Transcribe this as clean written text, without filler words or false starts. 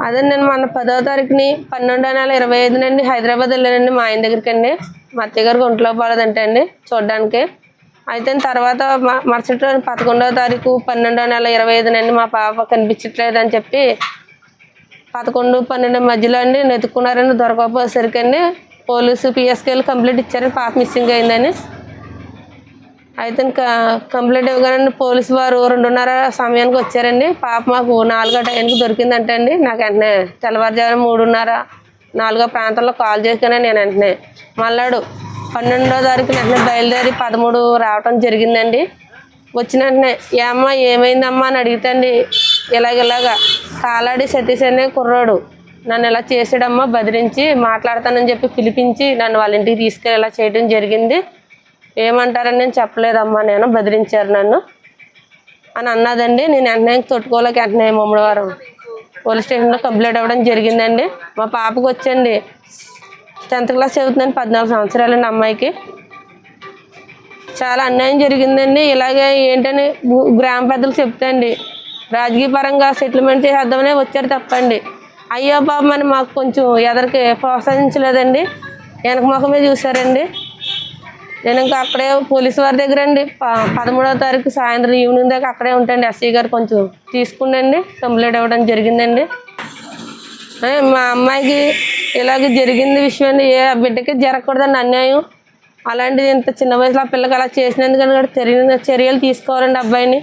అదే నేను మొన్న 10వ తారీఖుని 12వ నెల 25 హైదరాబాద్ వెళ్ళానండి మా ఆయన దగ్గరికండి. మా అత్తయ్య గారికి ఒంట్లో బాగాలేదంటే అండి చూడడానికి. అయితే తర్వాత మరుసటి రోజు 11వ తారీఖు 12వ నెల 25 మా పాప కనిపించట్లేదు అని చెప్పి 11, 12 మధ్యలో అండి వెతుక్కున్నారని దొరకకపోయేసరికి అండి పోలీసు పిఎస్కేలు కంప్లైంట్ ఇచ్చారు పాప మిస్సింగ్ అయిందని. అయితే ఇంకా కంప్లైంట్ ఇవ్వగానే పోలీసు వారు 2:30 సమయానికి వచ్చారండి. పాప మాకు 4 టైంకి దొరికిందంటే అండి నాకు వెంటనే తెల్లవారుజామున 3:30, 4 ప్రాంతంలో కాల్ చేసుకుని నేను వెంటనే మళ్ళాడు 12వ తారీఖున వెంటనే బయలుదేరి 13 రావటం జరిగిందండి. వచ్చిన వెంటనే ఏమ్మా ఏమైందమ్మా అని అడిగితే అండి ఇలాగా కాలాడి సతీష్ అనే కుర్రాడు నన్ను ఇలా చేసాడమ్మా, బెదిరించి మాట్లాడతానని చెప్పి పిలిపించి నన్ను వాళ్ళ ఇంటికి తీసుకెళ్ళి ఇలా చేయడం జరిగింది. ఏమంటారని నేను చెప్పలేదమ్మా, నేను బెదిరించారు నన్ను అని అన్నదండి. నేను వెంటనే తొట్టుకోలేక వెంటనే ముమ్మడివారం పోలీస్ స్టేషన్లో కంప్లైంట్ అవ్వడం జరిగిందండి. మా పాపకు వచ్చండి 10th క్లాస్ చదువుతుందండి, 14 సంవత్సరాలండి అమ్మాయికి. చాలా అన్యాయం జరిగిందండి. ఇలాగే ఏంటని గ్రామ పెద్దలు చెప్తే అండి రాజకీయ పరంగా సెటిల్మెంట్ చేసేద్దామనే వచ్చారు తప్పండి అయ్యో బాబు అని మాకు కొంచెం ఎదరికి ప్రోత్సహించలేదండి. వెనక ముఖమే చూసారండి. నేను ఇంకా అక్కడే పోలీసు వారి దగ్గర అండి 13వ తారీఖు సాయంత్రం ఈవినింగ్ దాకా అక్కడే ఉంటాండి. ఎస్ఐ గారు కొంచెం తీసుకుండండి కంప్లైంట్ ఇవ్వడం జరిగిందండి. మా అమ్మాయికి ఇలాగ జరిగింది విషయాన్ని ఏ బిడ్డకి జరగకూడదండి అన్యాయం. అలాంటిది ఇంత చిన్న వయసులో ఆ పిల్లకి అలా చేసినందుకని చర్యలు తీసుకోవాలండి అబ్బాయిని.